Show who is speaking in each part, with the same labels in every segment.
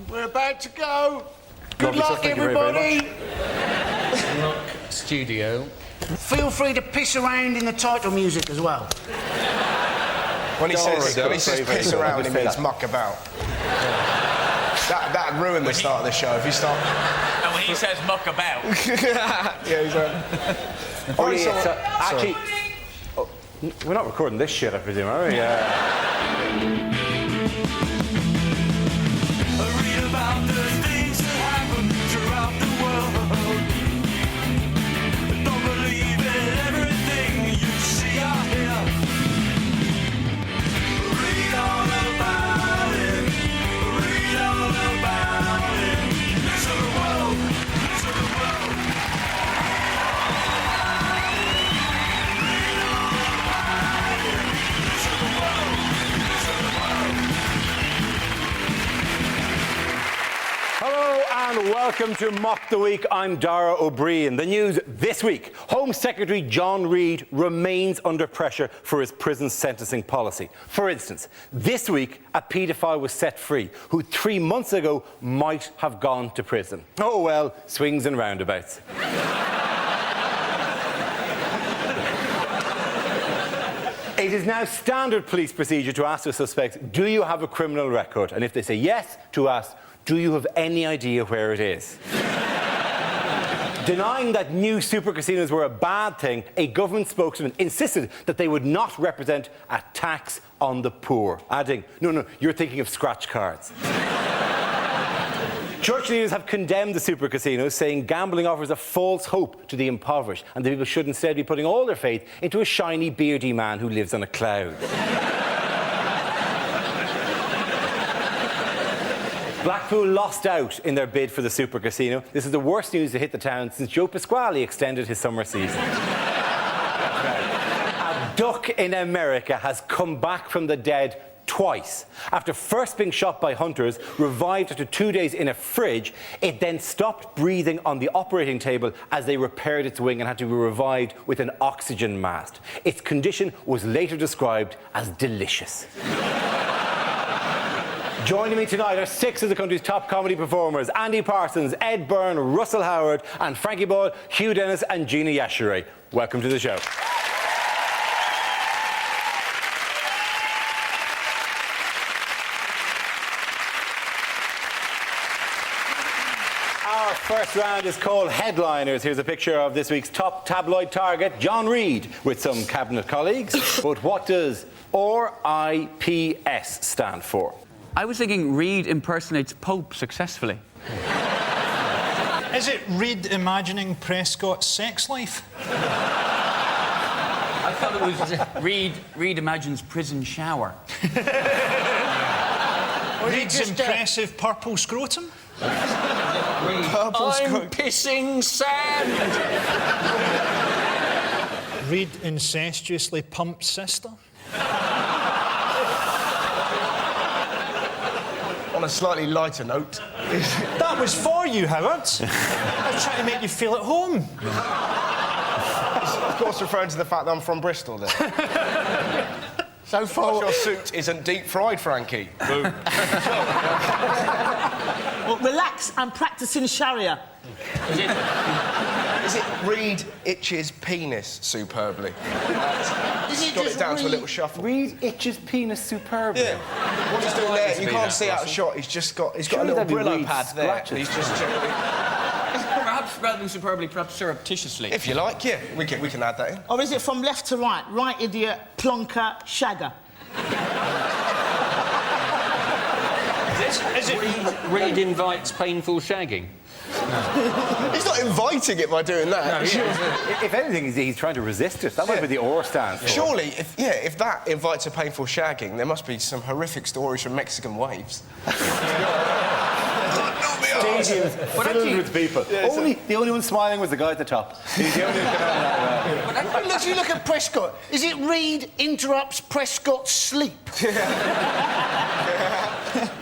Speaker 1: We're about to go. Good luck, everybody.
Speaker 2: Studio.
Speaker 1: Feel free to piss around in the title music as well.
Speaker 3: When he says piss around, he means muck about. That'd ruin the start of the show if you start...
Speaker 2: And when he says muck about...
Speaker 3: Yeah, he's right.
Speaker 4: Actually... Oh, we're not recording this shit, I presume, are we?
Speaker 5: Read about the things that happen throughout the world. Don't believe in everything you see or hear. Read all about it. Read all about it. Listen to the world. Listen to the world. Read all about it. Listen to the world. Listen to the world.
Speaker 4: Hello and welcome to Mock the Week. I'm Dara O'Brien. The news this week. Home Secretary John Reid remains under pressure for his prison sentencing policy. For instance, this week a paedophile was set free who 3 months ago might have gone to prison. Oh well, swings and roundabouts. It is now standard police procedure to ask the suspects, do you have a criminal record? And if they say yes, to ask, do you have any idea where it is? Denying that new super casinos were a bad thing, a government spokesman insisted that they would not represent a tax on the poor, adding, no, you're thinking of scratch cards. Church leaders have condemned the super casinos, saying gambling offers a false hope to the impoverished and the people should instead be putting all their faith into a shiny, beardy man who lives on a cloud. Blackpool lost out in their bid for the super casino. This is the worst news to hit the town since Joe Pasquale extended his summer season. A duck in America has come back from the dead twice. After first being shot by hunters, revived after 2 days in a fridge, it then stopped breathing on the operating table as they repaired its wing and had to be revived with an oxygen mask. Its condition was later described as delicious. Joining me tonight are 6 of the country's top comedy performers: Andy Parsons, Ed Byrne, Russell Howard and Frankie Boyle, Hugh Dennis and Gina Yashere. Welcome to the show. Our first round is called Headliners. Here's a picture of this week's top tabloid target, John Reid, with some cabinet colleagues. But what does RIPS stand for?
Speaker 2: I was thinking Reid impersonates Pope successfully.
Speaker 6: Is it Reid imagining Prescott's sex life?
Speaker 2: I thought it was Reid imagines prison shower.
Speaker 6: Reid's impressive purple scrotum?
Speaker 2: I'm pissing sand.
Speaker 6: Reid incestuously pumps sister?
Speaker 3: On a slightly lighter note...
Speaker 6: That was for you, Howard. I was trying to make you feel at home.
Speaker 3: Of course, referring to the fact that I'm from Bristol, then. So far, your suit isn't deep-fried, Frankie. Boom.
Speaker 7: Well, relax, I'm practising Sharia.
Speaker 3: Is it Reid itches penis superbly?
Speaker 7: Is it
Speaker 3: Got
Speaker 7: just
Speaker 3: it down to a
Speaker 7: Reid?
Speaker 3: little shuffle.
Speaker 4: Reid itches penis superbly.
Speaker 3: Yeah. What he's doing there, you can't see out of shot. He's got a
Speaker 4: Surely
Speaker 3: little
Speaker 4: that'd be
Speaker 3: Brillo
Speaker 4: Reid
Speaker 3: pad there.
Speaker 4: scratches.
Speaker 3: He's just generally...
Speaker 2: Perhaps rather than superbly, perhaps surreptitiously.
Speaker 3: If you like, yeah, we can add that in.
Speaker 7: Or is it from left to right? Right idiot, plonker, shagger.
Speaker 6: Is it
Speaker 8: Reid invites painful shagging.
Speaker 3: He's not inviting it by doing that.
Speaker 4: If anything, he's trying to resist it. That might be the OR stand for.
Speaker 3: Surely, if that invites a painful shagging, there must be some horrific stories from Mexican waves.
Speaker 4: Stadiums filled with people. The only one smiling was the guy at the top. He's the only one
Speaker 1: Look, if you look at Prescott, is it Reid interrupts Prescott's sleep?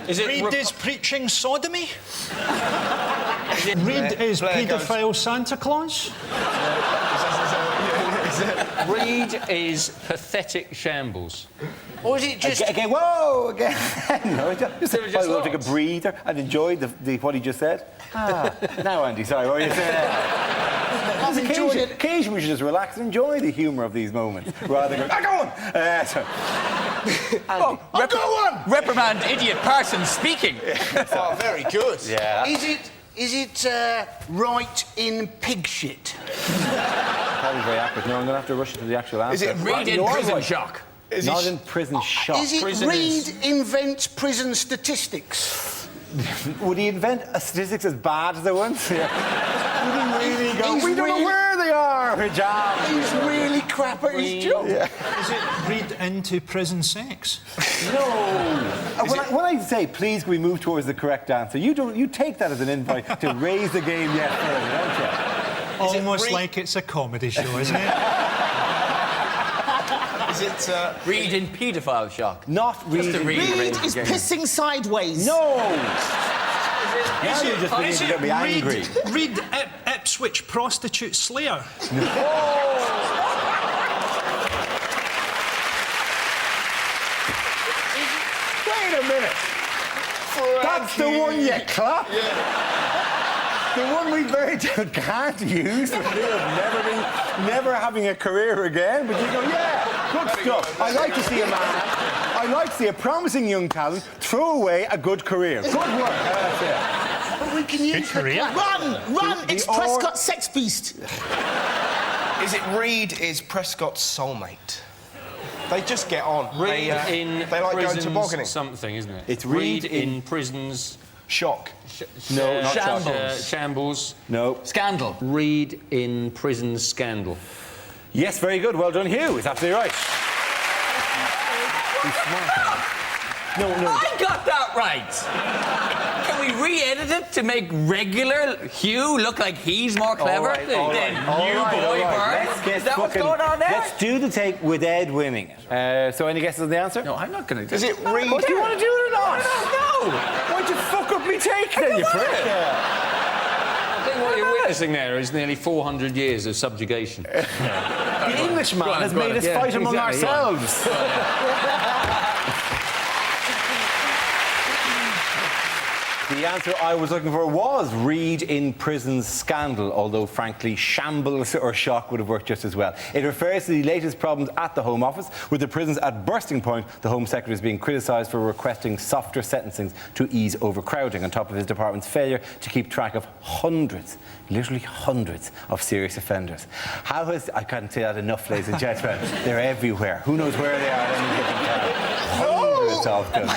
Speaker 8: Is it
Speaker 6: Reid is preaching sodomy? Reid is paedophile Santa Claus?
Speaker 8: Reid is pathetic shambles.
Speaker 1: Or is it just...
Speaker 4: Again, whoa, again. No, just
Speaker 8: They were just
Speaker 4: I will take a
Speaker 8: lots.
Speaker 4: breather and enjoy what he just said. Now, Andy, sorry, what were you saying?
Speaker 1: I've enjoyed it.
Speaker 4: Occasionally we should just relax and enjoy the humour of these moments, rather than go, go on!
Speaker 1: I'll go on!
Speaker 2: Reprimand idiot Parsons speaking.
Speaker 3: Oh, very good.
Speaker 4: Yeah,
Speaker 1: Is it right in pig shit?
Speaker 4: that was very accurate. No, I'm going to have to rush into the actual answer.
Speaker 3: Is it
Speaker 2: Read in
Speaker 4: No, I'm
Speaker 2: prison
Speaker 4: right.
Speaker 2: shock.
Speaker 3: Is
Speaker 4: Not
Speaker 3: he...
Speaker 4: in prison shock.
Speaker 1: Is it
Speaker 8: Prison
Speaker 1: Reed
Speaker 8: is-
Speaker 1: invents prison statistics?
Speaker 4: Would he invent a statistics as bad as the ones? Yeah. Would he really go,
Speaker 1: He's
Speaker 4: we don't know
Speaker 1: really-
Speaker 4: where they are, hijab?
Speaker 1: He's really crap at his job.
Speaker 6: Is it read into prison sex?
Speaker 4: When I say, please, can we move towards the correct answer, you take that as an invite to raise the game yet further, don't you?
Speaker 6: Almost like it's a comedy show, isn't it?
Speaker 3: Is it...
Speaker 2: Read in paedophile shock.
Speaker 4: Not
Speaker 2: Just
Speaker 4: really.
Speaker 2: to read.
Speaker 7: Reed is
Speaker 2: Game.
Speaker 7: pissing sideways.
Speaker 4: No! Now you're just beginning to get me angry.
Speaker 6: Read Ipswich prostitute slayer.
Speaker 4: Wait a minute. That's the one you clap? The one we very can't use for fear of never having a career again. But you go, yeah, good stuff. I like to see a man, I like to see a promising young talent throw away a good career. Good work. That's it.
Speaker 1: But we can use the
Speaker 6: career.
Speaker 1: clap.
Speaker 7: Run! It's
Speaker 4: The
Speaker 7: Prescott Sex Beast.
Speaker 3: Is it Reed is Prescott's soulmate? They just get on.
Speaker 8: Read
Speaker 3: They
Speaker 8: in
Speaker 3: like going
Speaker 8: prisons
Speaker 3: tobogganing.
Speaker 8: something, isn't it?
Speaker 4: It's
Speaker 8: read
Speaker 4: read
Speaker 8: in
Speaker 4: in-
Speaker 8: prisons.
Speaker 3: Shock.
Speaker 4: No, not
Speaker 2: Shambles.
Speaker 8: Shambles.
Speaker 4: No.
Speaker 2: Scandal.
Speaker 8: Read in prison scandal.
Speaker 4: Yes, very good. Well done, Hugh. It's absolutely right. He's smart. No.
Speaker 2: I got that right. Can we re-edit it to make regular Hugh look like he's more clever than you, boy, Bart? Is that what's going on there?
Speaker 4: Let's do the take with Ed winning it. So, any guesses on the answer?
Speaker 2: No, I'm not going to do
Speaker 3: Is it Reed?
Speaker 4: Do you want to do it or not?
Speaker 2: No.
Speaker 4: Why'd you fuck up me take then, you prick?
Speaker 8: I think what you're witnessing there is nearly 400 years of subjugation.
Speaker 4: The Englishman
Speaker 2: Go on,
Speaker 4: has
Speaker 2: go on.
Speaker 4: made us
Speaker 2: Yeah,
Speaker 4: fight among
Speaker 2: exactly, yeah.
Speaker 4: ourselves. The answer I was looking for was Read in prison scandal, although frankly shambles or shock would have worked just as well. It refers to the latest problems at the Home Office, with the prisons at bursting point. The Home Secretary is being criticised for requesting softer sentencings to ease overcrowding, on top of his department's failure to keep track of hundreds, literally hundreds, of serious offenders. How has... I can't say that enough, ladies and gentlemen. They're everywhere. Who knows where they are at any given time? Hundreds of them.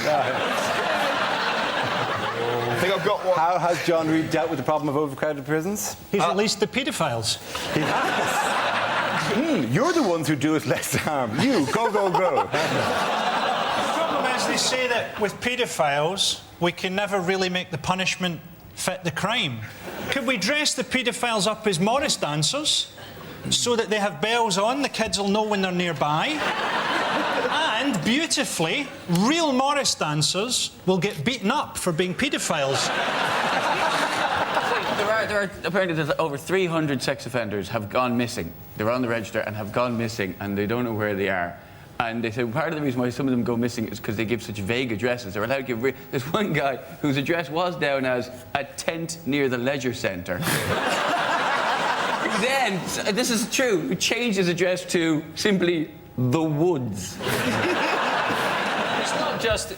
Speaker 3: I think I've got one.
Speaker 4: How has John Reid dealt with the problem of overcrowded prisons?
Speaker 6: He's released the paedophiles.
Speaker 4: He has. You're the ones who do us less harm. You, go.
Speaker 6: The problem is they say that with paedophiles, we can never really make the punishment fit the crime. Could we dress the paedophiles up as Morris dancers so that they have bells on, the kids will know when they're nearby? And, beautifully, real Morris dancers will get beaten up for being paedophiles.
Speaker 2: There are apparently there's over 300 sex offenders have gone missing. They're on the register and have gone missing, and they don't know where they are. And they say part of the reason why some of them go missing is because they give such vague addresses. They're allowed to give... There's one guy whose address was down as a tent near the leisure centre. Then, this is true, he changed his address to simply the woods.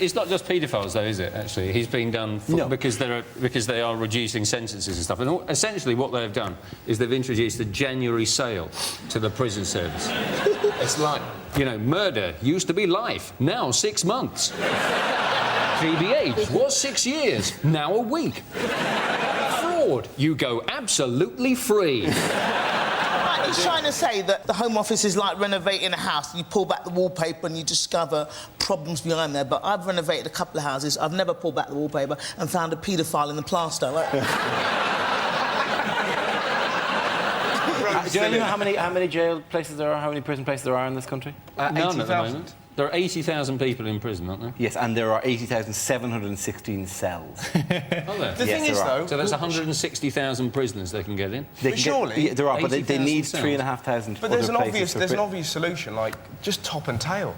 Speaker 8: It's not just paedophiles, though, is it? Actually, he's being done because they are reducing sentences and stuff. And essentially, what they've done is they've introduced a January sale to the prison service. It's like, you know, murder used to be life, now 6 months. GBH was 6 years, now a week. Fraud, you go absolutely free.
Speaker 7: He's trying to say that the Home Office is like renovating a house. You pull back the wallpaper and you discover problems behind there. But I've renovated a couple of houses. I've never pulled back the wallpaper and found a paedophile in the plaster. Right?
Speaker 4: Do you know how many jail places there are, how many prison places there are in this country?
Speaker 8: None at the moment. There are 80,000 people in prison, aren't there?
Speaker 4: Yes, and there are 80,716 cells.
Speaker 8: Are there?
Speaker 3: The thing is, though...
Speaker 8: So there's 160,000 prisoners they can get in.
Speaker 4: They can
Speaker 3: surely...
Speaker 4: yeah, there are, but they
Speaker 8: 80,000
Speaker 4: need
Speaker 8: cells.
Speaker 4: 3,500
Speaker 3: But there's
Speaker 4: other
Speaker 3: an
Speaker 4: places
Speaker 3: obvious
Speaker 4: for
Speaker 3: solution, like, just top and tail.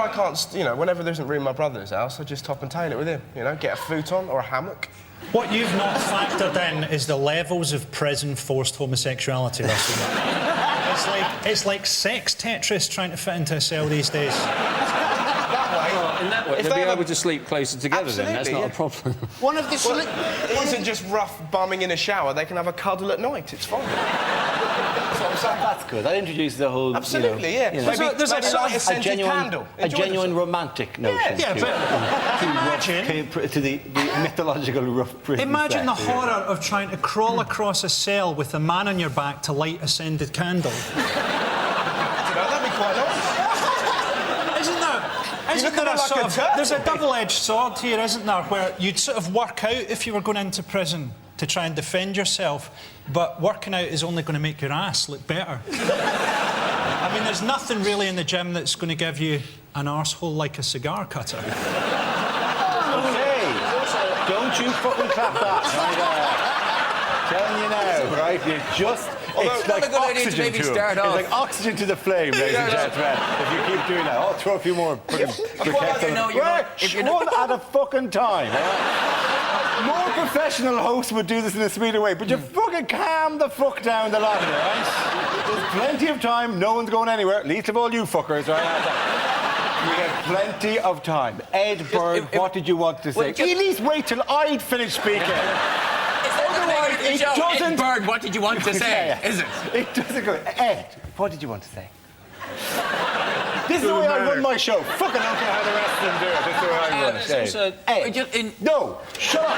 Speaker 3: I can't, you know, whenever there isn't room in my brother's house, I just top and tail it with him. You know, get a futon or a hammock.
Speaker 6: What you've not factored in is the levels of prison-forced homosexuality, Russell. It's like sex Tetris trying to fit into a cell these days.
Speaker 8: In that way,
Speaker 3: If
Speaker 8: they'll
Speaker 3: they
Speaker 8: be
Speaker 3: have
Speaker 8: able to sleep closer together then. That's
Speaker 3: Absolutely,
Speaker 8: not a problem.
Speaker 1: One of the...
Speaker 3: It isn't just rough bumming in a shower. They can have a cuddle at night. It's fine. That's what I'm saying.
Speaker 4: That's good. That introduces the whole.
Speaker 3: Absolutely,
Speaker 4: you know,
Speaker 3: yeah.
Speaker 4: you know,
Speaker 3: Maybe,
Speaker 6: There's a
Speaker 3: maybe
Speaker 6: sort
Speaker 3: light a
Speaker 6: of
Speaker 3: scented candle.
Speaker 4: a
Speaker 3: Enjoy
Speaker 4: genuine
Speaker 3: themselves.
Speaker 4: romantic notion.
Speaker 6: Yeah,
Speaker 4: to,
Speaker 6: but imagine...
Speaker 4: to the mythological rough prison
Speaker 6: Imagine the
Speaker 4: sex.
Speaker 6: horror of trying to crawl across a cell with a man on your back to light a scented candle.
Speaker 3: That'd be quite nice.
Speaker 6: Isn't
Speaker 3: look
Speaker 6: there
Speaker 3: at
Speaker 6: a
Speaker 3: it like
Speaker 6: sort
Speaker 3: a
Speaker 6: of...
Speaker 3: turtle.
Speaker 6: There's a double-edged sword here, isn't there, where you'd sort of work out if you were going into prison to try and defend yourself, but working out is only going to make your ass look better. I mean, there's nothing really in the gym that's going to give you an arsehole like a cigar cutter.
Speaker 4: Okay. Don't you fucking clap that, right? Telling you now, right? You just... It's
Speaker 2: not
Speaker 4: like
Speaker 2: a good idea to
Speaker 4: oxygen
Speaker 2: maybe
Speaker 4: to 'em.
Speaker 2: start
Speaker 4: It's
Speaker 2: off.
Speaker 4: like oxygen to the flame, ladies and gentlemen. If you keep doing that, I'll throw a few more briquettes
Speaker 2: you
Speaker 4: on
Speaker 2: know,
Speaker 4: it.
Speaker 2: you're
Speaker 4: Right,
Speaker 2: not- if you're
Speaker 4: one
Speaker 2: not-
Speaker 4: at a fucking time, all right? More professional hosts would do this in a sweeter way, but you fucking calm the fuck down the lot of it, right? There's plenty of time, no one's going anywhere, least of all you fuckers, right? We have plenty of time. Ed Byrne, what did you want to say?
Speaker 2: well, just-
Speaker 4: At least wait till I'd finish speaking.
Speaker 2: Otherwise,
Speaker 4: it doesn't-
Speaker 2: Bird, what did you want to say?
Speaker 4: Yeah, yeah.
Speaker 2: Is it?
Speaker 4: It doesn't go. Ed, what did you want to say? This is the way I run my show. Fucking don't care how the rest of them do it. This is the way I run it. Ed. No, shut up.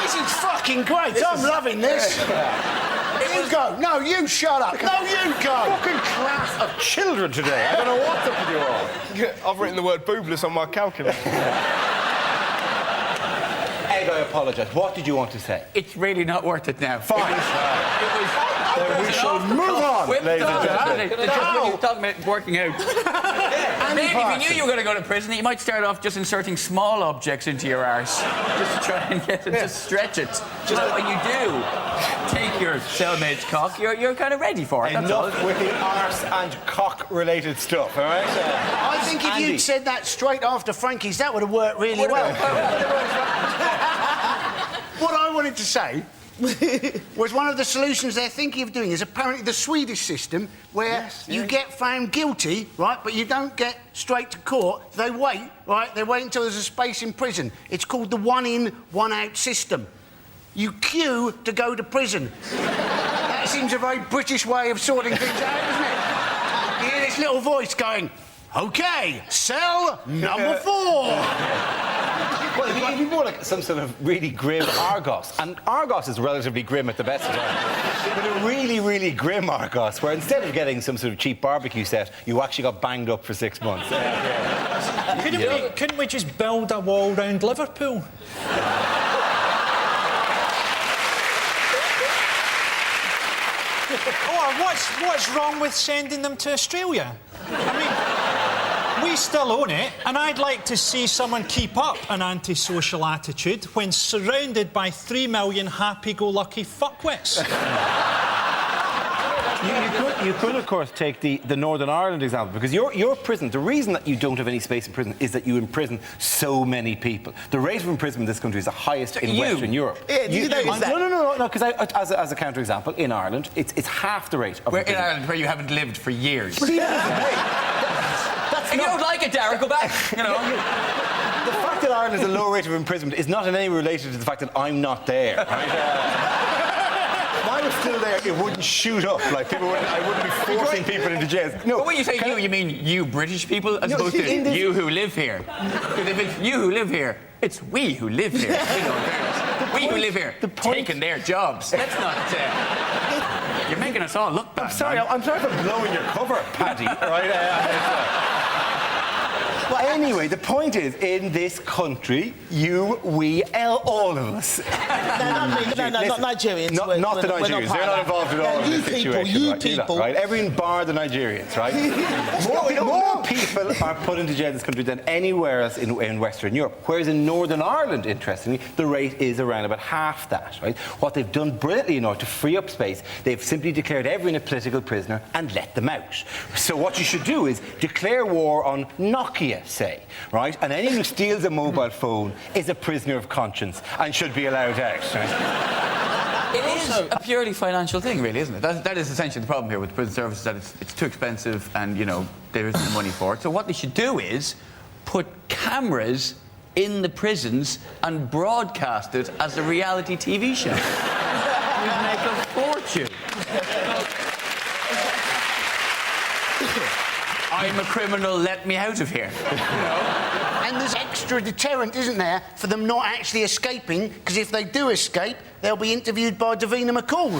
Speaker 1: This is fucking great. I'm loving this. You go. No, you shut up. No, you go.
Speaker 4: Fucking class of children today. I don't know what's up with you all.
Speaker 3: I've written the word boobless on my calculator.
Speaker 4: Ed, I apologise. What did you want to say?
Speaker 2: It's really not worth it now.
Speaker 4: Fine. Then we shall move on, ladies and gentlemen.
Speaker 2: When you're talking about working out. Maybe if you knew you were going to go to prison, you might start off just inserting small objects into your arse, just to try and get it to stretch it. Just when you do take your cellmate's cock, you're kind of ready for it. That's all.
Speaker 4: Enough with the arse and cock-related stuff, all right?
Speaker 1: I think if
Speaker 4: Andy.
Speaker 1: you'd said that straight after Frankie's, that would have worked really well. What I wanted to say was one of the solutions they're thinking of doing is apparently the Swedish system where you get found guilty, right, but you don't get straight to court. They wait, right? They wait until there's a space in prison. It's called the one-in, one-out system. You queue to go to prison. That seems a very British way of sorting things out, doesn't it? You hear this little voice going, OK, cell number 4.
Speaker 4: Well, it'd be more like some sort of really grim Argos. And Argos is relatively grim at the best of times. But a really, really grim Argos, where instead of getting some sort of cheap barbecue set, you actually got banged up for 6 months.
Speaker 6: Couldn't we just build a wall round Liverpool? Or what's wrong with sending them to Australia? I mean, we still own it, and I'd like to see someone keep up an antisocial attitude when surrounded by 3 million happy-go-lucky fuckwits.
Speaker 4: You could, of course, take the Northern Ireland example, because your prison, the reason that you don't have any space in prison is that you imprison so many people. The rate of imprisonment in this country is the highest in Western Europe.
Speaker 7: Yeah, do you notice that?
Speaker 4: No, because as a counter-example, in Ireland, it's half the rate of
Speaker 2: Where in
Speaker 4: imprisonment.
Speaker 2: Ireland, where you haven't lived for years.
Speaker 4: If
Speaker 2: If you don't like it, Dara, go back. You know.
Speaker 4: The fact that Ireland has a low rate of imprisonment is not in any way related to the fact that I'm not there. Right? If I was still there, it wouldn't shoot up. Like I wouldn't be forcing people into jails. No.
Speaker 2: But when you say you mean you British people as opposed to you who live here. Because if it's you who live here, it's we who live here. You know, we who live here taking their jobs. That's not. You're making us all look bad.
Speaker 4: I'm sorry for blowing your cover, Paddy. Right? But anyway, the point is, in this country, all of us.
Speaker 7: No, not me. No, not Nigerians.
Speaker 4: Not the Nigerians. They're not involved at all in this situation.
Speaker 7: You
Speaker 4: right?
Speaker 7: people.
Speaker 4: Right? Everyone bar the Nigerians, right? more people are put into jail in this country than anywhere else in Western Europe. Whereas in Northern Ireland, interestingly, the rate is around about half that, right? What they've done brilliantly in order to free up space, they've simply declared everyone a political prisoner and let them out. So what you should do is declare war on Nokia, say, right? And anyone who steals a mobile phone is a prisoner of conscience and should be allowed out, right?
Speaker 2: It is a purely financial thing, really, isn't it? That is essentially the problem here with prison services, that it's too expensive and, you know, there isn't the money for it. So what they should do is put cameras in the prisons and broadcast it as a reality TV show. You'd make a fortune. I'm a criminal, let me out of here. You know?
Speaker 1: And there's extra deterrent, isn't there, for them not actually escaping, because if they do escape, they'll be interviewed by Davina McCall.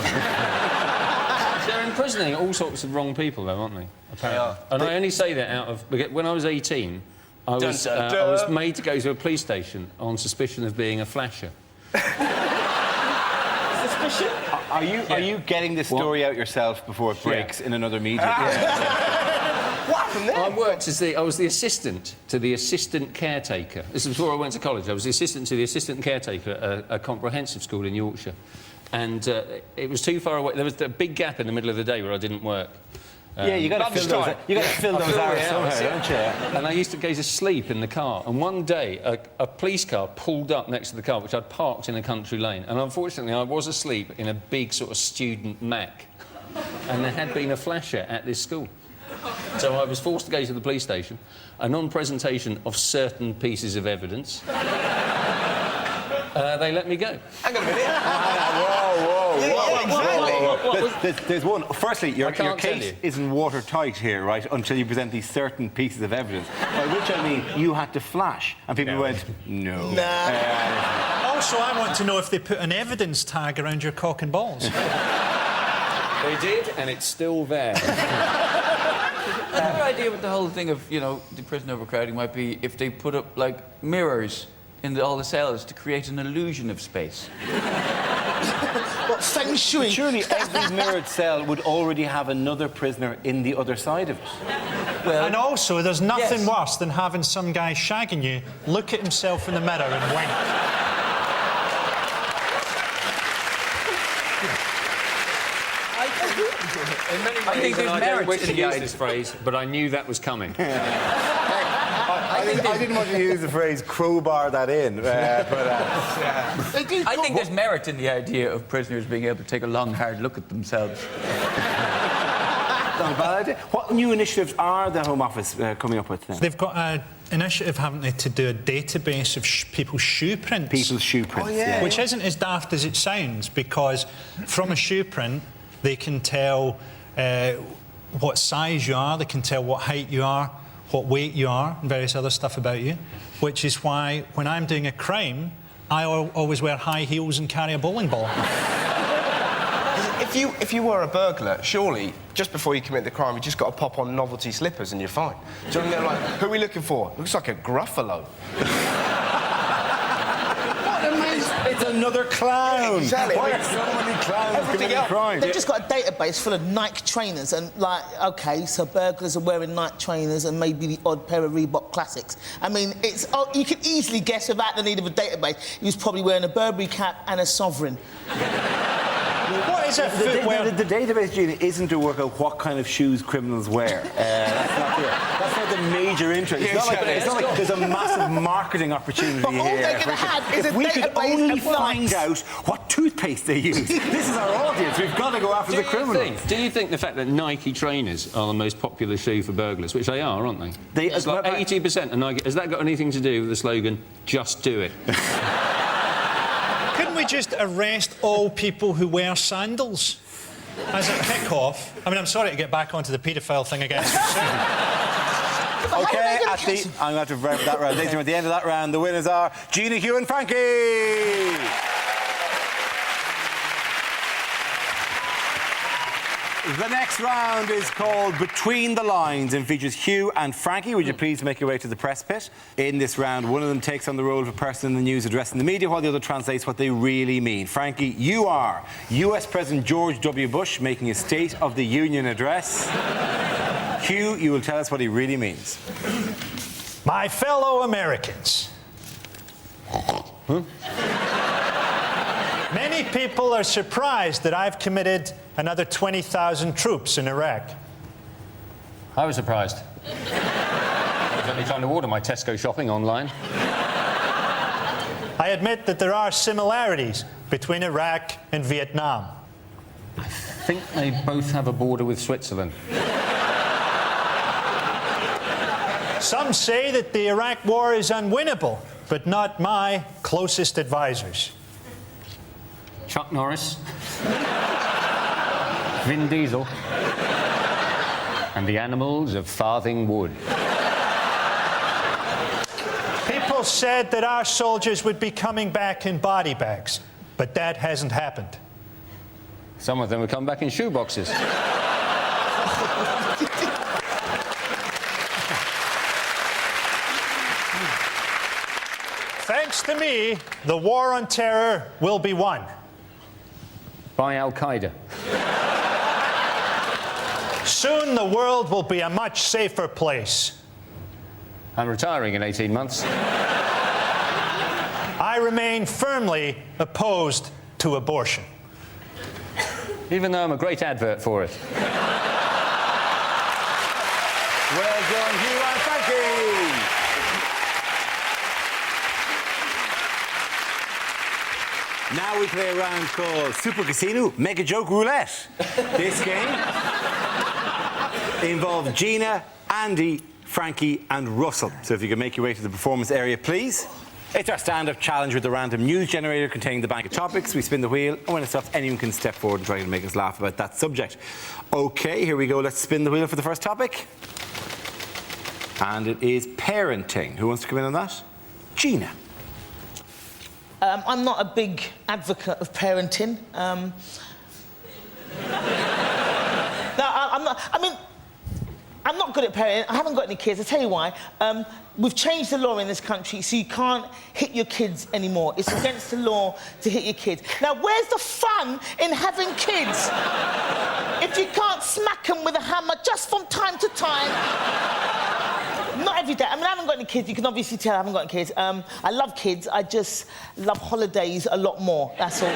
Speaker 8: They're imprisoning all sorts of wrong people, though, aren't they? Apparently. And I only say that out of... When I was 18, I was made to go to a police station on suspicion of being a flasher.
Speaker 4: Suspicion? Are you getting this story out yourself before it breaks in another media?
Speaker 3: What happened there?
Speaker 8: I was the assistant to the assistant caretaker. This was before I went to college. I was the assistant to the assistant caretaker at a comprehensive school in Yorkshire. And it was too far away. There was a big gap in the middle of the day where I didn't work.
Speaker 4: Yeah, you got to fill those hours somehow, don't you?
Speaker 8: And I used to go to sleep in the car. And one day, a police car pulled up next to the car, which I'd parked in a country lane. And unfortunately, I was asleep in a big sort of student Mac. And there had been a flasher at this school. So I was forced to go to the police station, and on presentation of certain pieces of evidence, they let me go.
Speaker 3: Hang on a minute.
Speaker 4: Whoa. There's one. Firstly, your case isn't watertight here, right, until you present these certain pieces of evidence. By which I mean you had to flash, and people went, no.
Speaker 6: Also, I want to know if they put an evidence tag around your cock and balls.
Speaker 8: They did, and it's still there.
Speaker 2: Another idea with the whole thing of, you know, the prison overcrowding might be if they put up, like, mirrors in all the cells to create an illusion of space.
Speaker 7: What, feng shui?
Speaker 4: Surely every mirrored cell would already have another prisoner in the other side of it.
Speaker 6: Well, and also, there's nothing worse than having some guy shagging you, look at himself in the mirror and wink.
Speaker 8: In many ways,
Speaker 2: I think there's
Speaker 8: I
Speaker 2: merit
Speaker 8: don't wish
Speaker 2: in
Speaker 8: to
Speaker 2: the
Speaker 8: use
Speaker 2: idea.
Speaker 8: this phrase, but I knew that was coming.
Speaker 4: I didn't want to use the phrase crowbar that in,
Speaker 2: I think there's merit in the idea of prisoners being able to take a long, hard look at themselves.
Speaker 4: Not a bad idea. What new initiatives are the Home Office coming up with now?
Speaker 6: They've got an initiative, haven't they, to do a database of people's shoe prints.
Speaker 4: People's shoe prints, yeah.
Speaker 6: Which isn't as daft as it sounds, because from a shoe print, they can tell what size you are, they can tell what height you are, what weight you are, and various other stuff about you, which is why, when I'm doing a crime, I always wear high heels and carry a bowling ball.
Speaker 3: If you were a burglar, surely, just before you commit the crime, you just got to pop on novelty slippers and you're fine. Do you know what I mean? They're like, who are we looking for? Looks like a Gruffalo.
Speaker 4: It's another clown.
Speaker 3: Exactly.
Speaker 4: Why are so many clowns committing crime?
Speaker 7: They've just got a database full of Nike trainers, and like, OK, so burglars are wearing Nike trainers and maybe the odd pair of Reebok Classics. I mean, you can easily guess without the need of a database, he was probably wearing a Burberry cap and a Sovereign.
Speaker 6: What is it?
Speaker 4: The database, Gina, isn't to work out what kind of shoes criminals wear. That's not the major interest. It's not like there's a massive marketing opportunity
Speaker 7: But all
Speaker 4: here.
Speaker 7: they're going to have is
Speaker 4: If
Speaker 7: a
Speaker 4: we could
Speaker 7: database
Speaker 4: only
Speaker 7: of
Speaker 4: find
Speaker 7: Nikes.
Speaker 4: out what toothpaste they use. This is our audience. We've got to go after the criminals.
Speaker 8: Do you think the fact that Nike trainers are the most popular shoe for burglars, which they are, aren't they? It's like 80% of Nike. Has that got anything to do with the slogan, just do it?
Speaker 6: Couldn't we just arrest all people who wear sandals as a kick-off? I mean, I'm sorry to get back onto the paedophile thing again.
Speaker 4: OK, I'm going to wrap that round. Ladies and gentlemen, at the end of that round, the winners are Gina, Hugh and Frankie. The next round is called Between the Lines and features Hugh and Frankie. Would you please make your way to the press pit? In this round, one of them takes on the role of a person in the news addressing the media, while the other translates what they really mean. Frankie, you are US President George W. Bush making a State of the Union address. Hugh, you will tell us what he really means.
Speaker 6: My fellow Americans. Many people are surprised that I've committed another 20,000 troops in Iraq.
Speaker 8: I was surprised. I was only trying to order my Tesco shopping online.
Speaker 6: I admit that there are similarities between Iraq and Vietnam.
Speaker 8: I think they both have a border with Switzerland.
Speaker 6: Some say that the Iraq war is unwinnable, but not my closest advisors.
Speaker 8: Chuck Norris, Vin Diesel, and the animals of Farthing Wood.
Speaker 6: People said that our soldiers would be coming back in body bags, but that hasn't happened.
Speaker 8: Some of them would come back in shoeboxes.
Speaker 6: Thanks to me, the war on terror will be won.
Speaker 8: By Al-Qaeda.
Speaker 6: Soon the world will be a much safer place.
Speaker 8: I'm retiring in 18 months.
Speaker 6: I remain firmly opposed to abortion.
Speaker 8: Even though I'm a great advert for it.
Speaker 4: Well done, Hugh and Frankie. Now we play a round called Super Casino Mega Joke Roulette. This game involves Gina, Andy, Frankie and Russell. So if you can make your way to the performance area, please. It's our stand-up challenge with a random news generator containing the bank of topics. We spin the wheel, and when it stops, anyone can step forward and try to make us laugh about that subject. OK, here we go. Let's spin the wheel for the first topic. And it is parenting. Who wants to come in on that? Gina.
Speaker 7: I'm not a big advocate of parenting. No, I'm not. I mean, I'm not good at parenting. I haven't got any kids. I'll tell you why. We've changed the law in this country, so you can't hit your kids anymore. It's against the law to hit your kids. Now, where's the fun in having kids if you can't smack them with a hammer just from time to time? Not every day. I mean, I haven't got any kids. You can obviously tell I haven't got any kids. I love kids. I just love holidays a lot more. That's all.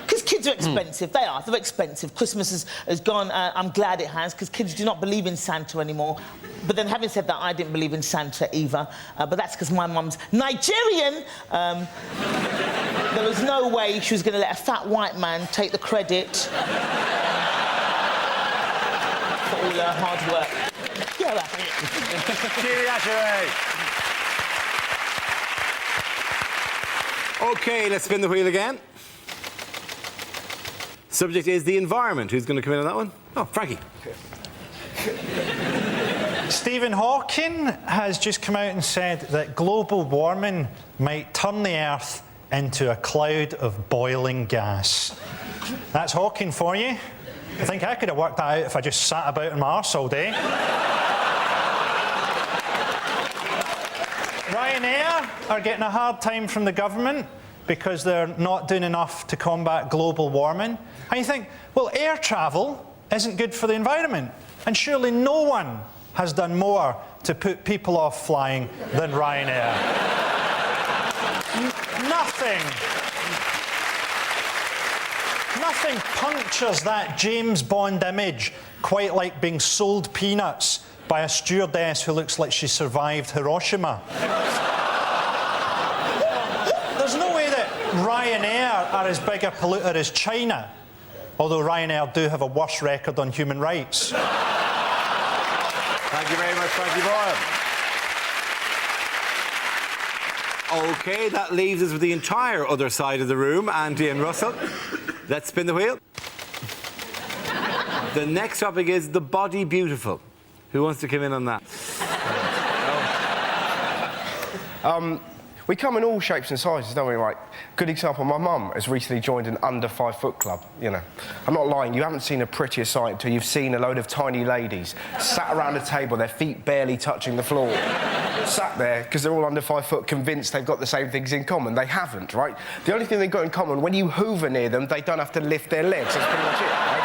Speaker 7: Because kids are expensive. They are. They're expensive. Christmas has gone. I'm glad it has, because kids do not believe in Santa anymore. But then, having said that, I didn't believe in Santa either. But that's because my mum's Nigerian. There was no way she was going to let a fat white man take the credit for all her hard work. Yeah, well.
Speaker 4: OK, let's spin the wheel again. Subject is the environment. Who's going to come in on that one? Oh, Frankie.
Speaker 6: Stephen Hawking has just come out and said that global warming might turn the Earth into a cloud of boiling gas. That's Hawking for you. I think I could have worked that out if I just sat about on my arse all day. Ryanair are getting a hard time from the government because they're not doing enough to combat global warming. And you think, well, air travel isn't good for the environment. And surely no one has done more to put people off flying than Ryanair. Nothing punctures that James Bond image quite like being sold peanuts by a stewardess who looks like she survived Hiroshima. There's no way that Ryanair are as big a polluter as China, although Ryanair do have a worse record on human rights.
Speaker 4: Thank you very much, Frankie Boyle. OK, that leaves us with the entire other side of the room, Andy and Russell. Let's spin the wheel. The next topic is the body beautiful. Who wants to come in on that?
Speaker 3: We come in all shapes and sizes, don't we? Like, good example, my mum has recently joined an under 5 foot club, you know. I'm not lying, you haven't seen a prettier sight until you've seen a load of tiny ladies sat around a table, their feet barely touching the floor. Sat there, because they're all under 5 foot, convinced they've got the same things in common. They haven't, right? The only thing they've got in common, when you hoover near them, they don't have to lift their legs. That's pretty much it, right?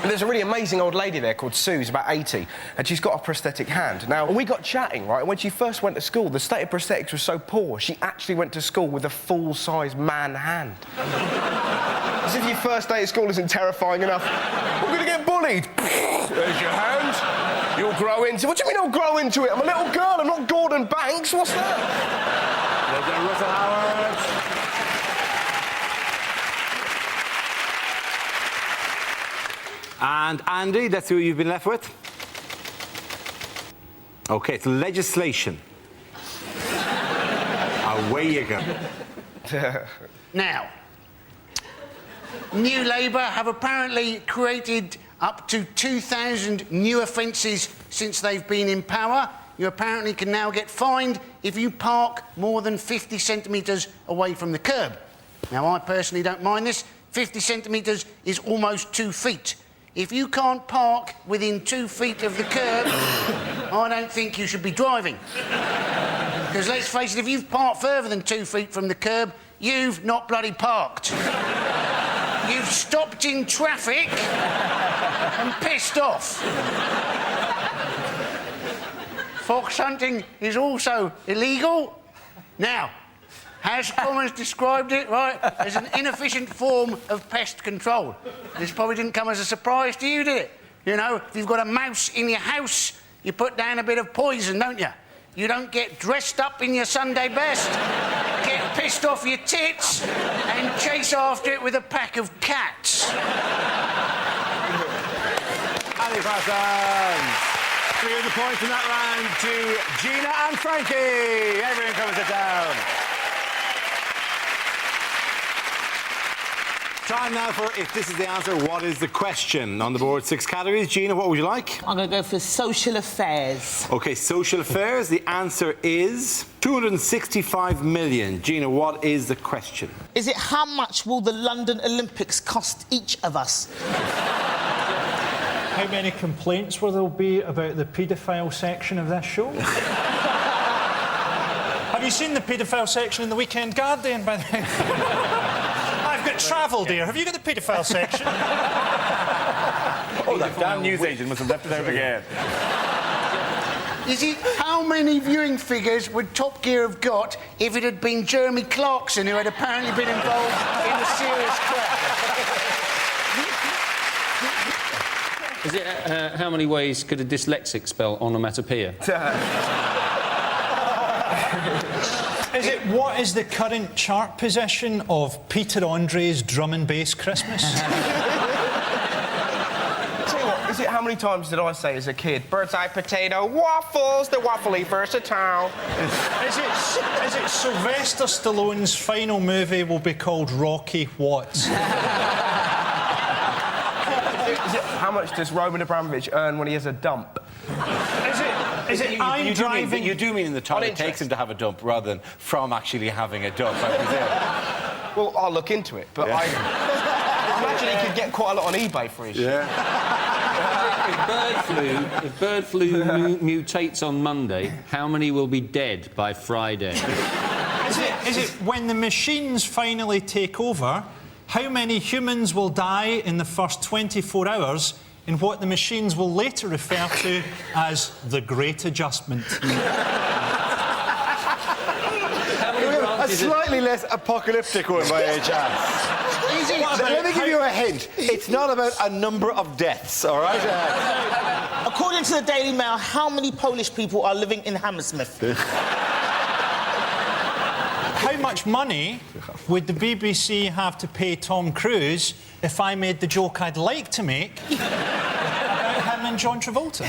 Speaker 3: And there's a really amazing old lady there called Sue, who's about 80, and she's got a prosthetic hand. Now, we got chatting, right, and when she first went to school, the state of prosthetics was so poor, she actually went to school with a full-size man hand. As if your first day at school isn't terrifying enough. We're going to get bullied. There's your hand. You'll grow into... What do you mean I'll grow into it? I'm a little girl, I'm not Gordon Banks. What's that?
Speaker 4: Legend Russell Howard. And Andy, that's who you've been left with. OK, it's legislation. Away you go.
Speaker 1: Now, New Labour have apparently created up to 2,000 new offences since they've been in power. You apparently can now get fined if you park more than 50 centimetres away from the curb. Now, I personally don't mind this. 50 centimetres is almost 2 feet. If you can't park within 2 feet of the curb, I don't think you should be driving. Because let's face it, if you've parked further than 2 feet from the curb, you've not bloody parked. You've stopped in traffic and pissed off. Fox hunting is also illegal. Now, House of Commons described it, right, as an inefficient form of pest control. This probably didn't come as a surprise to you, did it? You know, if you've got a mouse in your house, you put down a bit of poison, don't you? You don't get dressed up in your Sunday best, get pissed off your tits, and chase after it with a pack of cats.
Speaker 4: Andy Parsons. 300 points in that round to Gina and Frankie. Everyone come and sit down. Time now for, if this is the answer, what is the question? On the board, 6 categories. Gina, what would you like?
Speaker 7: I'm going to go for social affairs.
Speaker 4: OK, social affairs. The answer is 265 million. Gina, what is the question?
Speaker 7: Is it how much will the London Olympics cost each of us?
Speaker 6: How many complaints will there be about the paedophile section of this show? Have you seen the paedophile section in the Weekend Guardian, by the way? I've got Travel, dear. Have you got the paedophile section?
Speaker 4: Oh, that damn newsagent must have left it out again.
Speaker 1: Is it how many viewing figures would Top Gear have got if it had been Jeremy Clarkson who had apparently been involved in a serious crash?
Speaker 8: Is it how many ways could a dyslexic spell onomatopoeia?
Speaker 6: Is it what is the current chart position of Peter Andre's Drum and Bass Christmas?
Speaker 3: Tell you what, is it how many times did I say as a kid, bird's eye potato, waffles, the waffly versatile?
Speaker 6: Is it Sylvester Stallone's final movie will be called Rocky What?
Speaker 3: Is it how much does Roman Abramovich earn when he has a dump?
Speaker 6: Is it I'm driving...
Speaker 4: You do mean in the time it takes him to have a dump rather than from actually having a dump, I presume.
Speaker 3: Well, I'll look into it, but I imagine he could get quite a lot on eBay for his shit.
Speaker 8: If bird flu mutates on Monday, how many will be dead by Friday?
Speaker 6: Is it when the machines finally take over, how many humans will die in the first 24 hours in what the machines will later refer to as the Great Adjustment?
Speaker 4: A slightly less apocalyptic one by any chance. Let me give you a hint. It's not about a number of deaths, all right?
Speaker 7: According to the Daily Mail, how many Polish people are living in Hammersmith?
Speaker 6: How much money would the BBC have to pay Tom Cruise if I made the joke I'd like to make about him and John Travolta?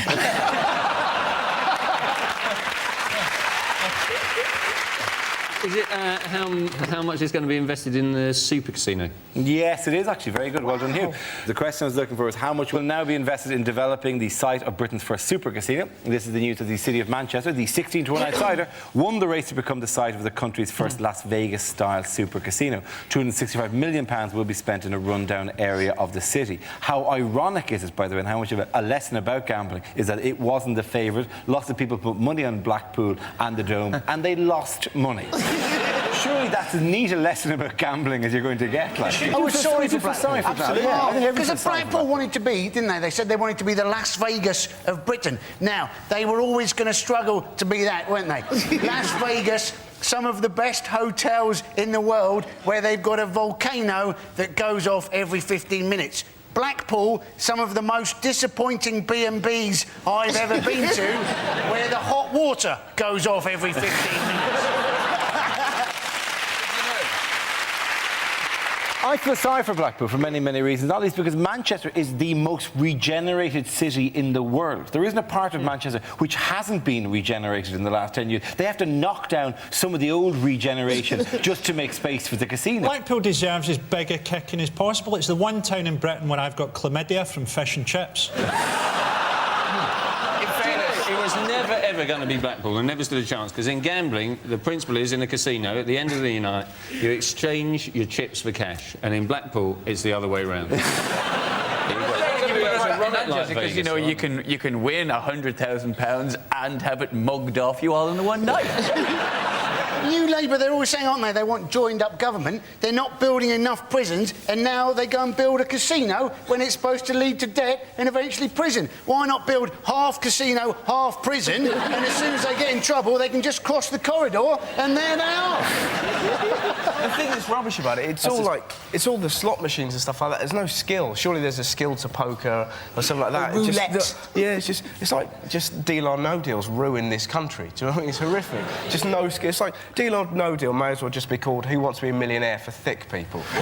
Speaker 8: Is it how much is going to be invested in the super casino?
Speaker 4: Yes, it is actually very good. Well done, Hugh. The question I was looking for is how much will now be invested in developing the site of Britain's first super casino. This is the news of the city of Manchester. The 16-to-1 outsider won the race to become the site of the country's first Las Vegas-style super casino. £265 million will be spent in a rundown area of the city. How ironic is it, by the way, and how much of a lesson about gambling is that it wasn't the favourite. Lots of people put money on Blackpool and the Dome, and they lost money. Surely that's as neat a lesson about gambling as you're going to get. Like.
Speaker 1: I was sorry for Blackpool.
Speaker 4: Absolutely.
Speaker 1: Because Blackpool wanted to be, didn't they? They said they wanted to be the Las Vegas of Britain. Now, they were always going to struggle to be that, weren't they? Las Vegas, some of the best hotels in the world where they've got a volcano that goes off every 15 minutes. Blackpool, some of the most disappointing B&Bs I've ever been to, where the hot water goes off every 15 minutes.
Speaker 4: I feel sorry for Blackpool for many, many reasons, not least because Manchester is the most regenerated city in the world. There isn't a part of Manchester which hasn't been regenerated in the last 10 years. They have to knock down some of the old regeneration just to make space for the casino.
Speaker 6: Blackpool deserves as big a kicking as possible. It's the one town in Britain where I've got chlamydia from fish and chips.
Speaker 8: It was never, ever going to be Blackpool, and never stood a chance, because in gambling, the principle is, in a casino, at the end of the night, you exchange your chips for cash, and in Blackpool, it's the other way around.
Speaker 2: Because, you know, you can win £100,000 and have it mugged off you all in the one night.
Speaker 1: New Labour, they're always saying, aren't they, they want joined-up government. They're not building enough prisons, and now they go and build a casino when it's supposed to lead to debt and eventually prison. Why not build half casino, half prison, and as soon as they get in trouble, they can just cross the corridor, and there they are.
Speaker 3: The thing that's rubbish about it, it's all the slot machines and stuff like that. There's no skill. Surely there's a skill to poker or something like that.
Speaker 7: Roulette.
Speaker 3: It's like just deal or no deals ruin this country. Do you know what I mean? It's horrific. Just no skill. It's like deal or no deal may as well just be called Who Wants to Be a Millionaire for thick people. So,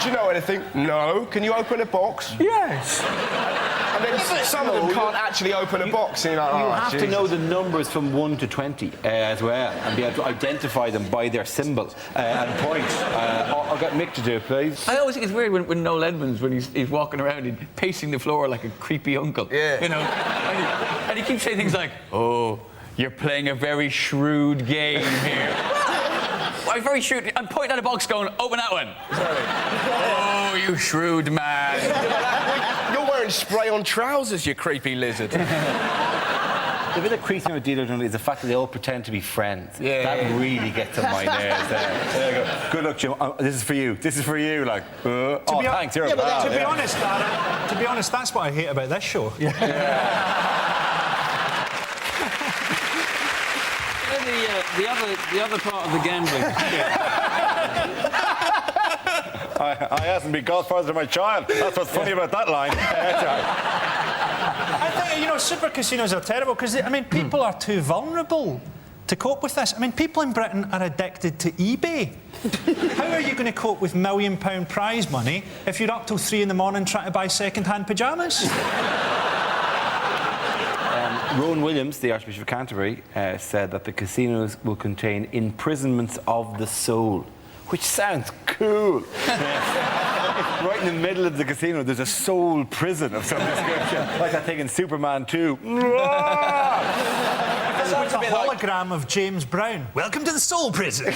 Speaker 3: do you know anything? No. Can you open a box? Yes. And then some of them can't actually open a box. You know,
Speaker 4: you have to know the numbers from 1 to 20 as well, and be able to identify them by their symbol and points. I'll get Mick to do it, please.
Speaker 2: I always think it's weird when Noel Edmonds, when he's walking around and pacing the floor like a creepy uncle.
Speaker 3: Yeah.
Speaker 2: You know, and he keeps saying things like, "Oh, you're playing a very shrewd game here." I'm very shrewd. I'm pointing at a box going, "Open that one." Sorry. Oh, you shrewd man.
Speaker 3: You're wearing spray-on trousers, you creepy lizard.
Speaker 4: The bit that creeps me with Dealer Dundee is the fact that they all pretend to be friends.
Speaker 2: Yeah.
Speaker 4: That really gets on my nerves. There you go. Good luck, Jim. This is for you. This is for you. Like, thanks. You're a pal.
Speaker 6: To be honest, Dara, to be honest, that's what I hate about this show.
Speaker 8: The other part of the gambling.
Speaker 4: I hasn't been godfather to my child. That's what's funny about that line.
Speaker 6: I think, you know, super casinos are terrible because, I mean, people are too vulnerable to cope with this. I mean, people in Britain are addicted to eBay. How are you going to cope with £1 million prize money if you're up till 3 in the morning trying to buy second-hand pyjamas?
Speaker 4: Rowan Williams, the Archbishop of Canterbury, said that the casinos will contain imprisonments of the soul, which sounds cool. Right in the middle of the casino, there's a soul prison of some description, like that thing in Superman 2.
Speaker 6: It's like a hologram of James Brown. Welcome to the soul prison.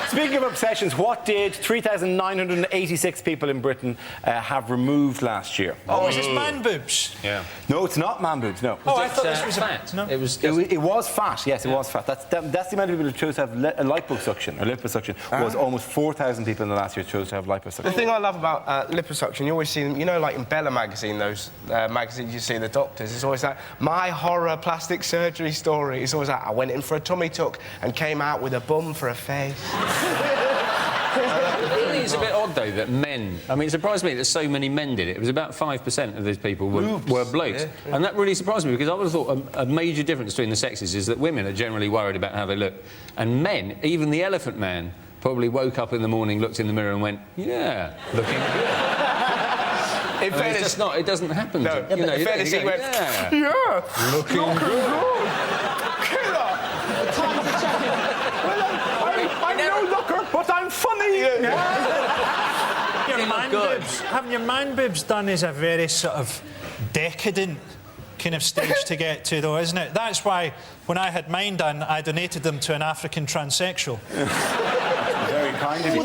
Speaker 4: Speaking of obsessions, what did 3,986 people in Britain have removed last year?
Speaker 6: Oh, is this man boobs?
Speaker 8: Yeah.
Speaker 4: No, it's not man boobs, no.
Speaker 6: Oh, I thought this was
Speaker 8: fat.
Speaker 6: No.
Speaker 8: It was.
Speaker 4: It was fat, yes, it was fat. That's the amount of people who chose to have liposuction, or liposuction, was almost 4,000 people in the last year chose to have liposuction.
Speaker 3: The thing I love about liposuction, you always see them, you know, like in Bella magazine, those magazines you see the doctors, it's always like, my horror plastic surgery story. It's always like, I went in for a tummy tuck and came out with a bum for a face.
Speaker 8: Really, it's a bit odd, though, that men... I mean, it surprised me that so many men did it. It was about 5% of these people were blokes. Yeah. And that really surprised me, because I would have thought a major difference between the sexes is that women are generally worried about how they look. And men, even the Elephant Man, probably woke up in the morning, looked in the mirror and went, yeah, looking good.
Speaker 3: In fairness,
Speaker 8: it's just not... It doesn't happen.
Speaker 3: No,
Speaker 8: you know,
Speaker 3: in fairness, he went,
Speaker 8: yeah.
Speaker 3: yeah, looking good. Killer.
Speaker 6: having your man boobs done is a very sort of decadent kind of stage to get to, though, isn't it? That's why when I had mine done, I donated them to an African transsexual.
Speaker 4: Very kind of you.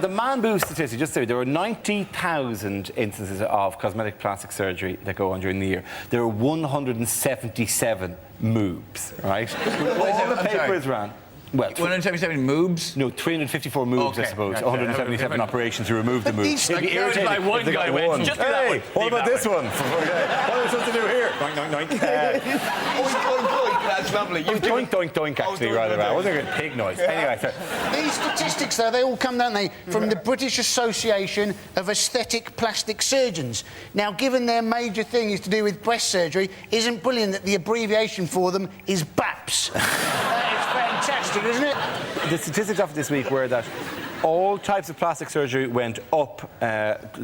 Speaker 4: The man boob statistic, just to say, there were 90,000 instances of cosmetic plastic surgery that go on during the year. There are 177 moobs, right? All the papers ran. Well,
Speaker 2: 177 moobs?
Speaker 4: No, 354 moves,
Speaker 2: Okay.
Speaker 4: I suppose.
Speaker 2: Gotcha.
Speaker 4: 177 operations to remove the moves.
Speaker 2: Like, that was my one guy went, just do that one.
Speaker 4: What
Speaker 2: Leave
Speaker 4: about
Speaker 2: that
Speaker 4: this one? What are we supposed to do here? Doink, doink, doink.
Speaker 3: That's lovely.
Speaker 4: Doink, doink, doink, actually, rather. I wasn't a good pig noise. Anyway, so...
Speaker 1: These statistics, though, they all come, don't they, from the British Association of Aesthetic Plastic Surgeons. Now, given their major thing is to do with breast surgery, isn't brilliant that the abbreviation for them is BAPS? That is fantastic, isn't it?
Speaker 4: The statistics of this week were that all types of plastic surgery went up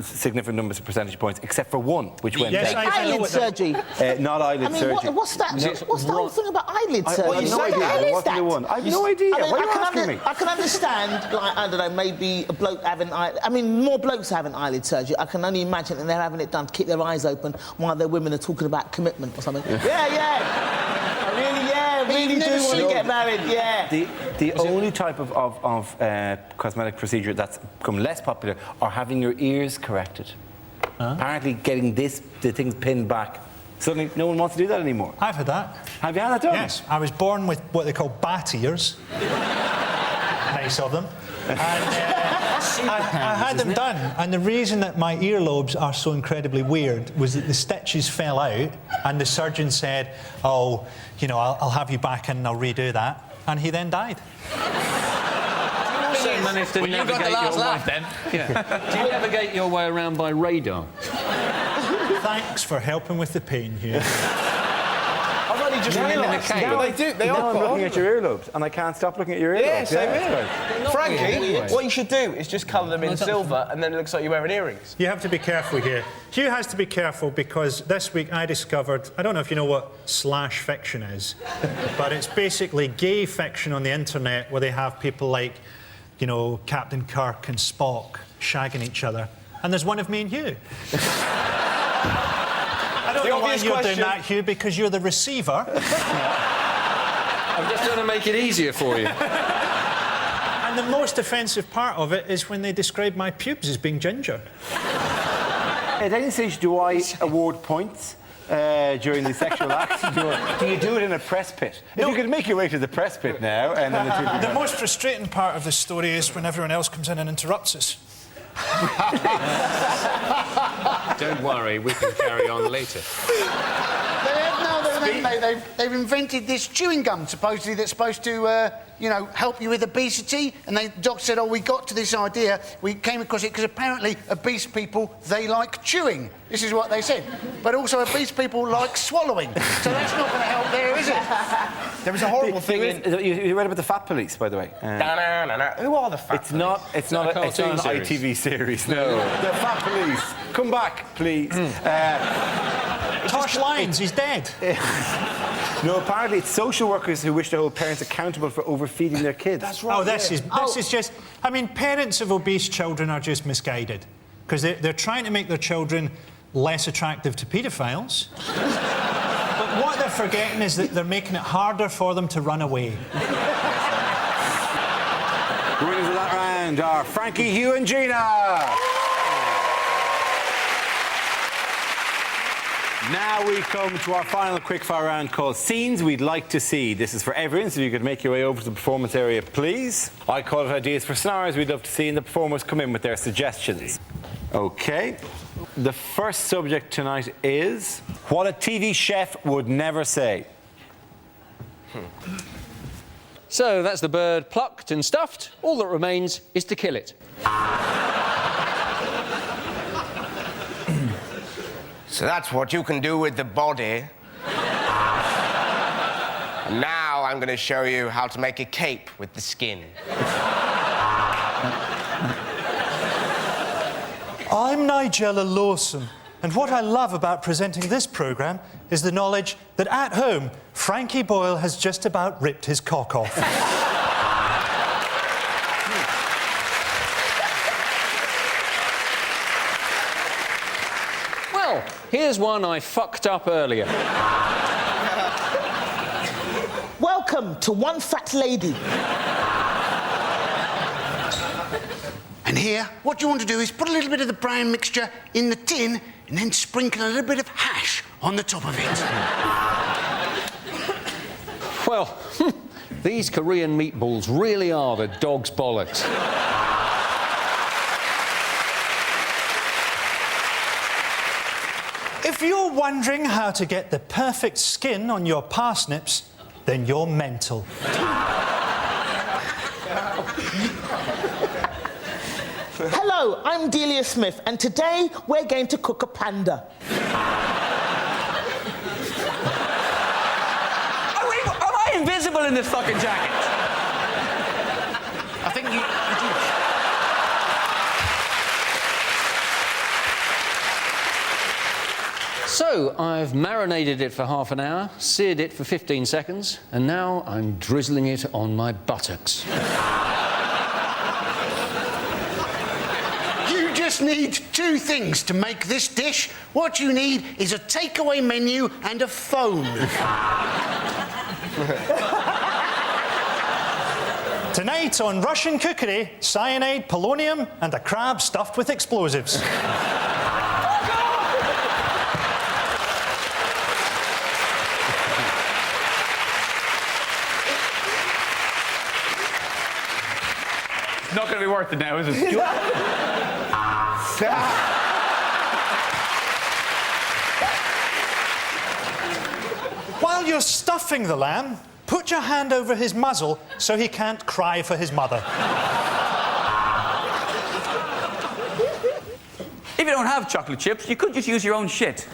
Speaker 4: significant numbers of percentage points, except for one, which went
Speaker 6: Yes,
Speaker 4: down.
Speaker 6: I know
Speaker 7: Eyelid
Speaker 6: what that-
Speaker 7: surgery.
Speaker 4: Not eyelid
Speaker 7: I mean,
Speaker 4: surgery.
Speaker 7: what's that? What's the whole thing about eyelid surgery?
Speaker 4: I have no
Speaker 7: What the
Speaker 4: idea.
Speaker 7: hell is
Speaker 4: What's the
Speaker 7: that?
Speaker 4: one? I have no idea.
Speaker 7: I mean,
Speaker 4: Why are you
Speaker 7: I can
Speaker 4: asking me?
Speaker 7: I can understand, like, I don't know, maybe a bloke having I mean, more blokes having eyelid surgery. I can only imagine that they're having it done to keep their eyes open while their women are talking about commitment or something. I really
Speaker 1: You've
Speaker 7: do
Speaker 1: never
Speaker 7: want to
Speaker 1: seen-
Speaker 7: get married, yeah.
Speaker 4: The only type of cosmetic procedure that's become less popular are having your ears corrected. Apparently, getting the things pinned back. Suddenly, no one wants to do that anymore.
Speaker 6: I've had that.
Speaker 4: Have you had that done?
Speaker 6: Yes, I was born with what they call bat ears. Nice of them. And I had them done, and the reason that my earlobes are so incredibly weird was that the stitches fell out, and the surgeon said, "Oh, you know, I'll have you back and I'll redo that," and he then died.
Speaker 8: Also managed to
Speaker 2: Well, you got the
Speaker 8: navigate
Speaker 2: last
Speaker 8: your
Speaker 2: laugh,
Speaker 8: way.
Speaker 2: then. Yeah.
Speaker 8: Do you navigate your way around by radar?
Speaker 6: Thanks for helping with the pain here.
Speaker 3: I've only just realised. They
Speaker 4: Now
Speaker 3: are
Speaker 4: I'm looking at your earlobes, and I can't stop looking at your earlobes.
Speaker 3: Yeah, same
Speaker 4: it's
Speaker 3: here.
Speaker 4: great.
Speaker 3: Frankie, what you should do is just colour them in silver, and then it looks like you're wearing earrings.
Speaker 6: You have to be careful here. Hugh has to be careful because this week I discovered, I don't know if you know what slash fiction is, but it's basically gay fiction on the internet where they have people like, you know, Captain Kirk and Spock shagging each other. And there's one of me and Hugh. I don't know why
Speaker 3: obvious
Speaker 6: you're
Speaker 3: question.
Speaker 6: doing that, Hugh, because you're the receiver.
Speaker 8: I'm just trying to make it easier for you.
Speaker 6: And the most offensive part of it is when they describe my pubes as being ginger.
Speaker 4: At any stage, do I award points during the sexual act? Do you do it in a press pit? If you could make your way to the press pit now, and then it's
Speaker 6: The most frustrating part of the story is when everyone else comes in and interrupts us.
Speaker 8: Don't worry, we can carry on later.
Speaker 1: They've invented this chewing gum, supposedly, that's supposed to, you know, help you with obesity. And the doc said, oh, we got to this idea, we came across it because apparently obese people, they like chewing. This is what they said. But also obese people like swallowing. So that's not going to help there, is it?
Speaker 3: There was a horrible thing in...
Speaker 4: You read about the Fat Police, by the way?
Speaker 3: Who are the fat
Speaker 4: It's not an
Speaker 8: cartoon series?
Speaker 4: ITV series, no. The Fat Police. Come back, please.
Speaker 6: Tosh Lyons, he's dead.
Speaker 4: No, apparently it's social workers who wish to hold parents accountable for overfeeding their kids. That's
Speaker 6: Oh, this is just... I mean, parents of obese children are just misguided because they're trying to make their children less attractive to paedophiles. But what they're forgetting is that they're making it harder for them to run away.
Speaker 4: The winners of that round are Frankie, Hugh and Gina. Now we come to our final quickfire round called Scenes We'd Like to See. This is for everyone, so if you could make your way over to the performance area, please. I call it ideas for scenarios we'd love to see, and the performers come in with their suggestions. OK. The first subject tonight is what a TV chef would never say.
Speaker 8: So that's the bird plucked and stuffed. All that remains is to kill it.
Speaker 3: So that's what you can do with the body. And now I'm going to show you how to make a cape with the skin.
Speaker 6: I'm Nigella Lawson, and what I love about presenting this programme is the knowledge that at home, Frankie Boyle has just about ripped his cock off.
Speaker 8: Here's one I fucked up earlier.
Speaker 7: Welcome to One Fat Lady.
Speaker 1: And here, what you want to do is put a little bit of the brown mixture in the tin and then sprinkle a little bit of hash on the top of it.
Speaker 8: Well, these Korean meatballs really are the dog's bollocks.
Speaker 6: If you're wondering how to get the perfect skin on your parsnips, then you're mental.
Speaker 7: Hello, I'm Delia Smith, and today we're going to cook a panda.
Speaker 2: Oh, wait, am I invisible in this fucking jacket?
Speaker 1: I think you
Speaker 8: So, I've marinated it for half an hour, seared it for 15 seconds, and now I'm drizzling it on my buttocks.
Speaker 1: You just need two things to make this dish. What you need is a takeaway menu and a phone.
Speaker 6: Tonight on Russian cookery, cyanide, polonium, and a crab stuffed with explosives.
Speaker 2: It's not going to be worth it now, is it?
Speaker 6: While you're stuffing the lamb, put your hand over his muzzle so he can't cry for his mother.
Speaker 2: If you don't have chocolate chips, you could just use your own shit.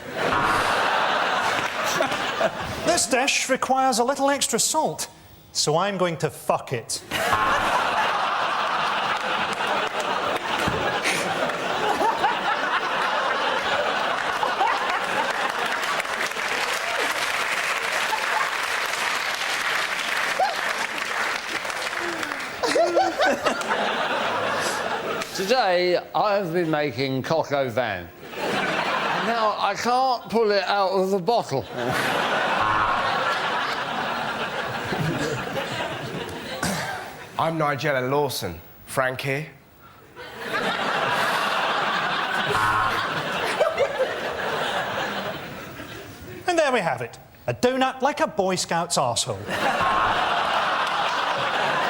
Speaker 6: This dish requires a little extra salt, so I'm going to fuck it.
Speaker 8: Today, I've been making coq au vin. Now, I can't pull it out of the bottle.
Speaker 3: I'm Nigella Lawson. Frank here.
Speaker 6: And there we have it. A donut like a Boy Scout's arsehole.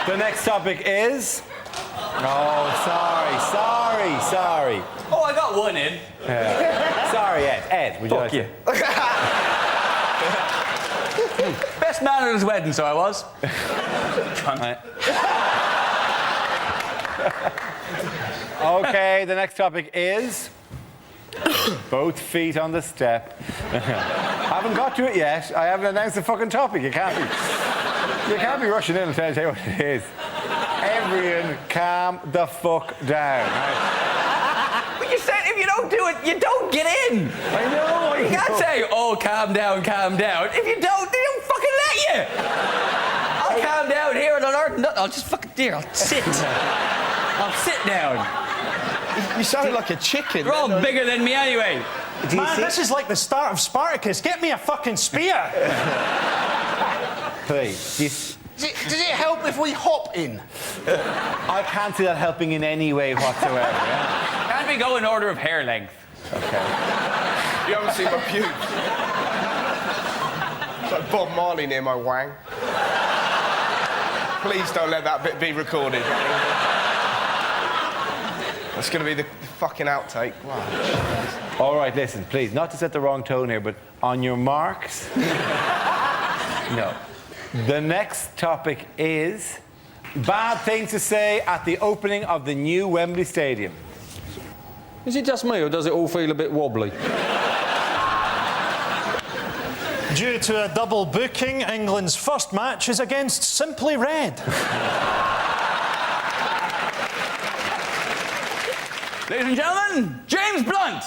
Speaker 4: The next topic is... Oh, sorry.
Speaker 2: Oh, I got one in.
Speaker 4: Sorry, Ed. Ed, would you like
Speaker 2: Fuck
Speaker 4: to...
Speaker 2: you. Best man at his wedding, so I was.
Speaker 4: Okay, the next topic is... both feet on the step. Haven't got to it yet. I haven't announced the fucking topic. You can't be rushing in and tell you what it is. Everyone, calm the fuck down.
Speaker 2: But you said if you don't do it, you don't get in.
Speaker 4: I know.
Speaker 2: You can't say, oh, calm down. If you don't, they don't fucking let you. I'll calm down here and I'll learn nothing. I'll just fucking, I'll sit. I'll sit down.
Speaker 3: You sound like a chicken.
Speaker 2: They're all bigger than me anyway.
Speaker 6: Man, this is like the start of Spartacus. Get me a fucking spear.
Speaker 4: Please.
Speaker 1: Does it help if we hop in?
Speaker 4: I can't see that helping in any way whatsoever. Yeah?
Speaker 2: Can't we go in order of hair length?
Speaker 4: Okay.
Speaker 3: You haven't seen my pubes. It's like Bob Marley near my wang. Please don't let that bit be recorded. That's going to be the fucking outtake. Wow.
Speaker 4: All right, listen, please, not to set the wrong tone here, but on your marks. No. The next topic is bad things to say at the opening of the new Wembley Stadium.
Speaker 8: Is it just me, or does it all feel a bit wobbly?
Speaker 6: Due to a double booking, England's first match is against Simply Red.
Speaker 2: Ladies and gentlemen, James Blunt.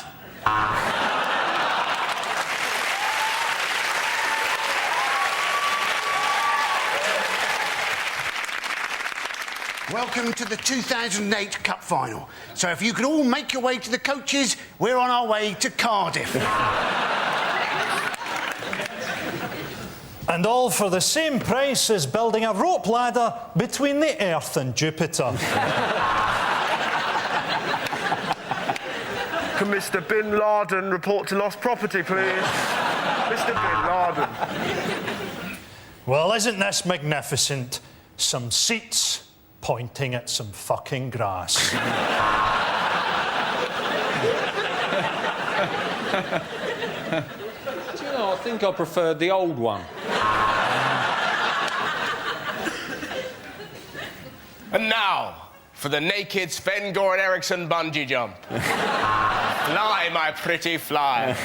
Speaker 1: Welcome to the 2008 Cup Final. So if you could all make your way to the coaches, we're on our way to Cardiff.
Speaker 6: And all for the same price as building a rope ladder between the Earth and Jupiter.
Speaker 3: Can Mr. Bin Laden report to lost property, please? Mr. Bin Laden.
Speaker 6: Well, isn't this magnificent? Some seats pointing at some fucking grass.
Speaker 8: Do you know, I think I preferred the old one.
Speaker 3: And now, for the naked Sven-Goran Eriksson bungee jump. Fly, my pretty fly.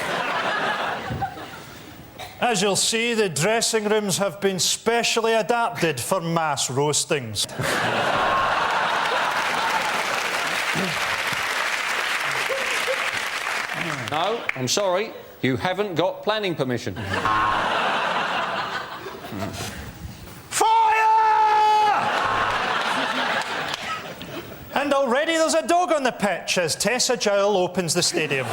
Speaker 6: As you'll see, the dressing rooms have been specially adapted for mass roastings.
Speaker 8: No, I'm sorry. You haven't got planning permission.
Speaker 6: And already there's a dog on the pitch as Tessa Jowell opens the stadium.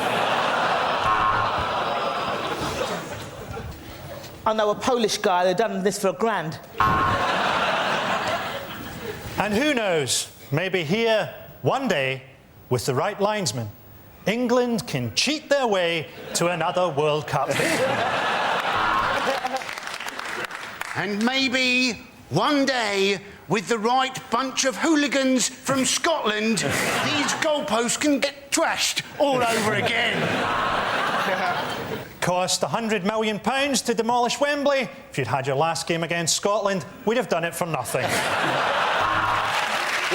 Speaker 7: I know a Polish guy that done this for £1,000.
Speaker 6: And who knows, maybe here, one day, with the right linesman, England can cheat their way to another World Cup.
Speaker 1: And maybe one day, with the right bunch of hooligans from Scotland, these goalposts can get trashed all over again.
Speaker 6: Cost £100 million to demolish Wembley. If you'd had your last game against Scotland, we'd have done it for nothing.
Speaker 4: We're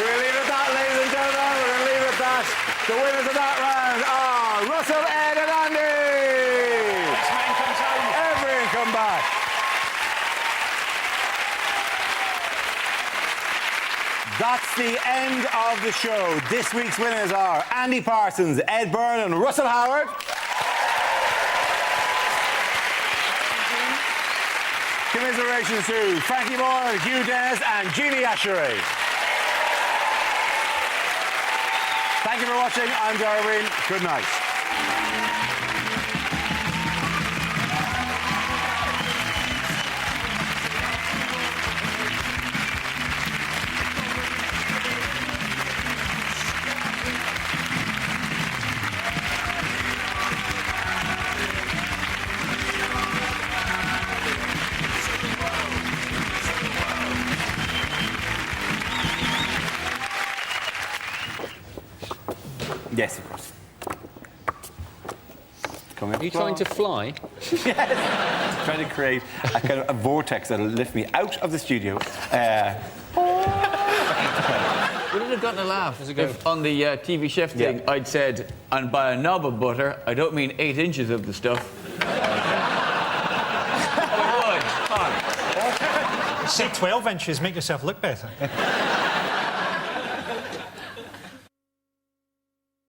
Speaker 4: going to leave it at that, ladies and gentlemen. We're going to leave it at that. The winners of that round are Russell, Ed and Andy. Everyone come back. That's the end of the show. This week's winners are Andy Parsons, Ed Byrne and Russell Howard. Commiserations to Frankie Moore, Hugh Dennis and Jeannie Ashery. Thank you for watching. I'm Darwin. Good night. Yes, of course. Come in.
Speaker 8: Are you trying to fly?
Speaker 4: Yes. Trying to create a kind of a vortex that'll lift me out of the studio.
Speaker 2: Would it have gotten a laugh if on the TV chef thing I'd said, and by a knob of butter, I don't mean 8 inches of the stuff.
Speaker 6: Say 12 inches, make yourself look better.